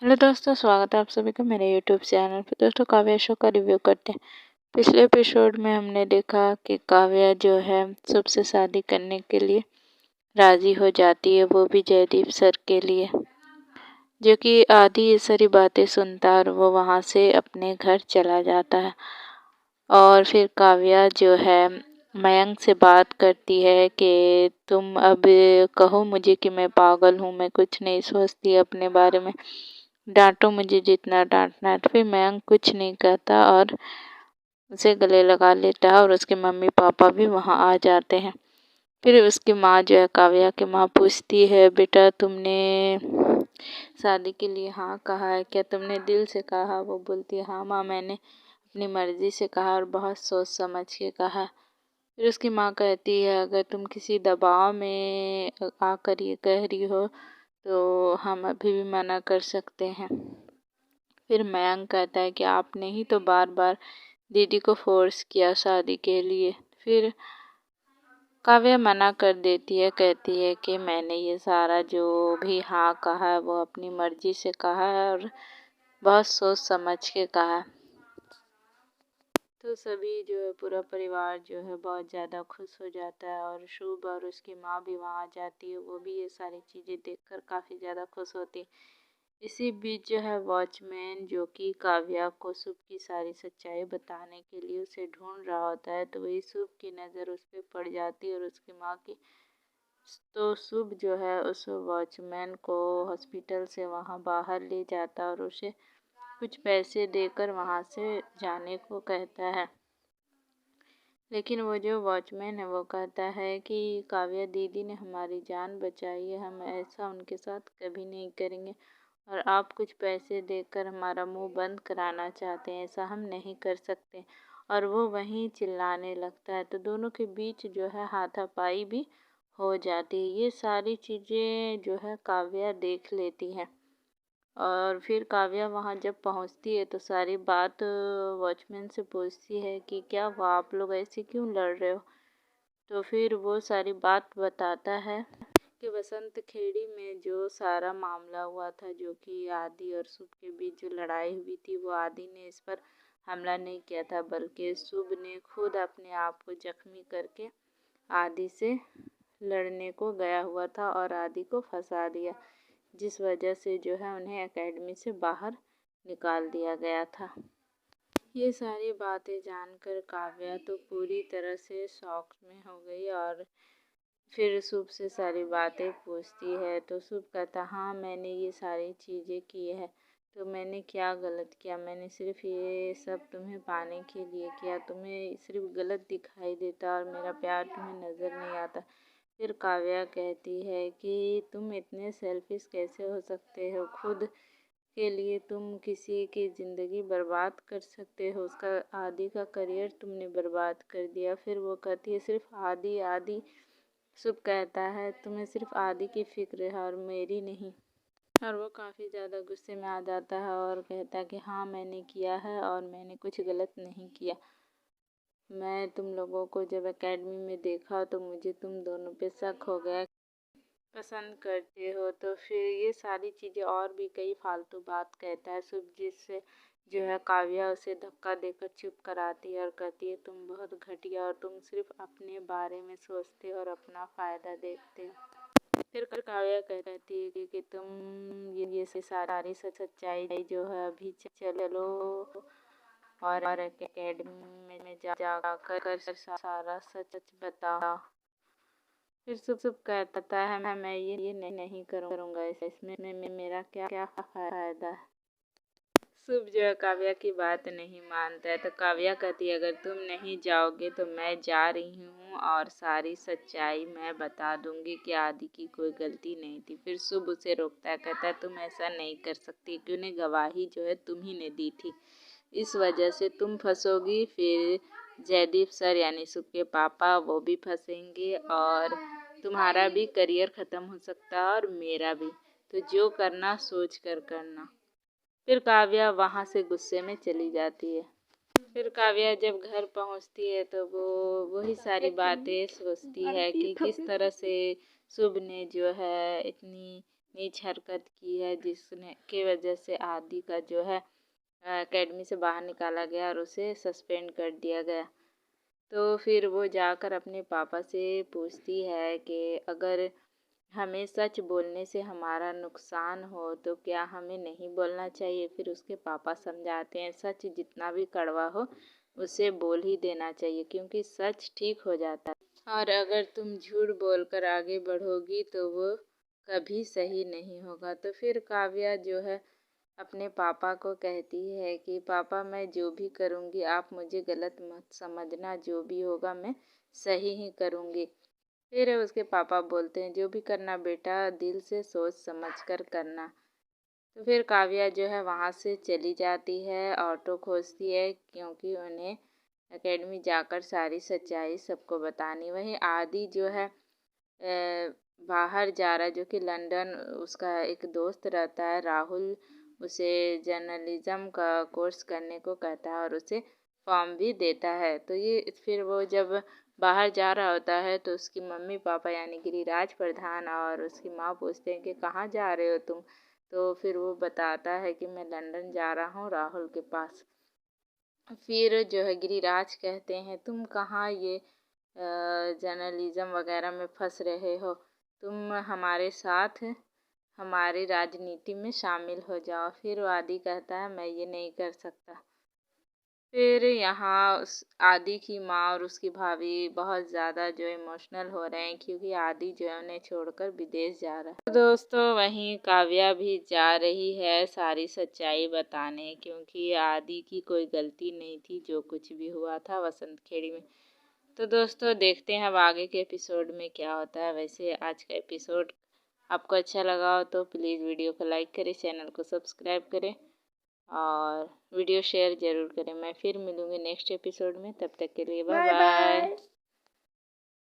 Hello दोस्तों, स्वागत है आप सभी का मेरे यूट्यूब चैनल पे। दोस्तों, काव्या शो का रिव्यू करते हैं। पिछले एपिसोड में हमने देखा कि काव्या जो है शुभ से शादी करने के लिए राजी हो जाती है, वो भी जयदीप सर के लिए, जो कि आधी ये सारी बातें सुनता और वो वहाँ से अपने घर चला जाता है। और फिर काव्या जो है मयंक से बात करती है कि तुम अब कहो मुझे कि मैं पागल हूँ, मैं कुछ नहीं सोचती अपने बारे में, डांटो मुझे जितना डांटना है। तो फिर मयंक कुछ नहीं कहता और उसे गले लगा लेता है और उसके मम्मी पापा भी वहाँ आ जाते हैं। फिर उसकी माँ जो है, काव्या की माँ, पूछती है, बेटा तुमने शादी के लिए हाँ कहा है क्या, तुमने दिल से कहा? वो बोलती है, हाँ माँ, मैंने अपनी मर्जी से कहा और बहुत सोच समझ के कहा। फिर उसकी माँ कहती है, अगर तुम किसी दबाव में आकर ये कह रही हो तो हम अभी भी मना कर सकते हैं। फिर मयंक कहता है कि आपने ही तो बार बार दीदी को फोर्स किया शादी के लिए। फिर काव्या मना कर देती है, कहती है कि मैंने ये सारा जो भी हाँ कहा है वो अपनी मर्जी से कहा है और बहुत सोच समझ के कहा है। तो सभी जो है, पूरा परिवार जो है बहुत ज़्यादा खुश हो जाता है और शुभ और उसकी माँ भी वहाँ आ जाती है। वो भी ये सारी चीज़ें देखकर काफ़ी ज़्यादा खुश होती है। इसी बीच जो है वॉचमैन, जो कि काव्या को शुभ की सारी सच्चाई बताने के लिए उसे ढूंढ रहा होता है, तो वही शुभ की नज़र उस पर पड़ जाती है और उसकी माँ की। तो शुभ जो है उस वॉचमैन को हॉस्पिटल से वहाँ बाहर ले जाता और उसे कुछ पैसे देकर वहाँ से जाने को कहता है। लेकिन वो जो वॉचमैन है वो कहता है कि काव्या दीदी ने हमारी जान बचाई है, हम ऐसा उनके साथ कभी नहीं करेंगे और आप कुछ पैसे देकर हमारा मुंह बंद कराना चाहते हैं, ऐसा हम नहीं कर सकते। और वो वहीं चिल्लाने लगता है, तो दोनों के बीच जो है हाथापाई भी हो जाती है। ये सारी चीज़ें जो है काव्या देख लेती है और फिर काव्या वहाँ जब पहुँचती है तो सारी बात वॉचमैन से पूछती है कि क्या हुआ, आप लोग ऐसे क्यों लड़ रहे हो। तो फिर वो सारी बात बताता है कि बसंत खेड़ी में जो सारा मामला हुआ था, जो कि आदि और शुभ के बीच जो लड़ाई हुई थी, वो आदि ने इस पर हमला नहीं किया था, बल्कि शुभ ने खुद अपने आप को जख्मी करके आदि से लड़ने को गया हुआ था और आदि को फंसा दिया, जिस वजह से जो है उन्हें एकेडमी से बाहर निकाल दिया गया था। ये सारी बातें जानकर काव्या तो पूरी तरह से शॉक में हो गई और फिर शुभ से सारी बातें पूछती है। तो शुभ कहता, हाँ मैंने ये सारी चीज़ें की है, तो मैंने क्या गलत किया, मैंने सिर्फ ये सब तुम्हें पाने के लिए किया, तुम्हें सिर्फ गलत दिखाई देता और मेरा प्यार तुम्हें नज़र नहीं आता। फिर काव्या कहती है कि तुम इतने सेल्फिश कैसे हो सकते हो, खुद के लिए तुम किसी की ज़िंदगी बर्बाद कर सकते हो, उसका आदि का करियर तुमने बर्बाद कर दिया। फिर वो कहती है, सिर्फ आदि आदि। शुभ कहता है, तुम्हें सिर्फ आदि की फिक्र है और मेरी नहीं। और वो काफ़ी ज़्यादा गुस्से में आ जाता है और कहता है कि हाँ मैंने किया है और मैंने कुछ गलत नहीं किया। मैं तुम लोगों को जब एकेडमी में देखा तो मुझे तुम दोनों पे शक हो गया, पसंद करते हो। तो फिर ये सारी चीज़ें और भी कई फालतू बात कहता है शुभ, जिससे जो है काव्या उसे धक्का देकर चुप कराती है और कहती है, तुम बहुत घटिया और तुम सिर्फ अपने बारे में सोचते हो और अपना फ़ायदा देखते हो। फिर काव्या कहती है कि तुम ये सारी सच्चाई जो है अभी चलो और एकेडमी में जाकर सारा सच बताओ। फिर शुभ कहता है, मैं ये नहीं करूँगा, इसमें मेरा क्या फ़ायदा है। शुभ जो है काव्या की बात नहीं मानता है, तो काव्या कहती है, अगर तुम नहीं जाओगे तो मैं जा रही हूँ और सारी सच्चाई मैं बता दूंगी कि आदि की कोई गलती नहीं थी। फिर शुभ उसे रोकता है, कहता है तुम ऐसा नहीं कर सकती, क्योंकि गवाही जो है तुम ही ने दी थी, इस वजह से तुम फंसोगी। फिर जयदीप सर यानी शुभ के पापा, वो भी फंसेंगे और तुम्हारा भी करियर ख़त्म हो सकता है और मेरा भी। तो जो करना सोच कर करना। फिर काव्या वहाँ से गुस्से में चली जाती है। फिर काव्या जब घर पहुँचती है तो वो वही सारी बातें सोचती है कि किस तरह से शुभ ने जो है इतनी नीच हरकत की है, जिसने की वजह से आदि का जो है एकेडमी से बाहर निकाला गया और उसे सस्पेंड कर दिया गया। तो फिर वो जाकर अपने पापा से पूछती है कि अगर हमें सच बोलने से हमारा नुकसान हो तो क्या हमें नहीं बोलना चाहिए। फिर उसके पापा समझाते हैं सच जितना भी कड़वा हो उसे बोल ही देना चाहिए, क्योंकि सच ठीक हो जाता है और अगर तुम झूठ बोलकर आगे बढ़ोगी तो वो कभी सही नहीं होगा। तो फिर काव्या जो है अपने पापा को कहती है कि पापा मैं जो भी करूँगी आप मुझे गलत मत समझना, जो भी होगा मैं सही ही करूँगी। फिर उसके पापा बोलते हैं जो भी करना बेटा दिल से सोच समझ कर करना। तो फिर काव्या जो है वहाँ से चली जाती है, ऑटो खोजती है, क्योंकि उन्हें एकेडमी जाकर सारी सच्चाई सबको बतानी। वहीं आदि जो है बाहर जा रहा है, जो कि लंदन। उसका एक दोस्त रहता है राहुल, उसे जर्नलिज्म का कोर्स करने को कहता है और उसे फॉर्म भी देता है। तो ये फिर वो जब बाहर जा रहा होता है तो उसकी मम्मी पापा यानी गिरिराज प्रधान और उसकी माँ पूछते हैं कि कहाँ जा रहे हो तुम। तो फिर वो बताता है कि मैं लंदन जा रहा हूँ राहुल के पास। फिर जो है गिरिराज कहते हैं तुम कहाँ ये जर्नलिज्म वगैरह में फंस रहे हो, तुम हमारे साथ हमारी राजनीति में शामिल हो जाओ। फिर वो आदि कहता है मैं ये नहीं कर सकता। फिर यहाँ उस आदि की माँ और उसकी भाभी बहुत ज़्यादा जो इमोशनल हो रहे हैं, क्योंकि आदि जो है उन्हें छोड़कर विदेश जा रहा है। तो दोस्तों वहीं काव्या भी जा रही है सारी सच्चाई बताने, क्योंकि आदि की कोई गलती नहीं थी जो कुछ भी हुआ था वसंत खेड़ी में। तो दोस्तों देखते हैं अब आगे के एपिसोड में क्या होता है। वैसे आज का एपिसोड आपको अच्छा लगा हो तो प्लीज़ वीडियो को लाइक करें, चैनल को सब्सक्राइब करें और वीडियो शेयर ज़रूर करें। मैं फिर मिलूँगी नेक्स्ट एपिसोड में, तब तक के लिए बाय बाय।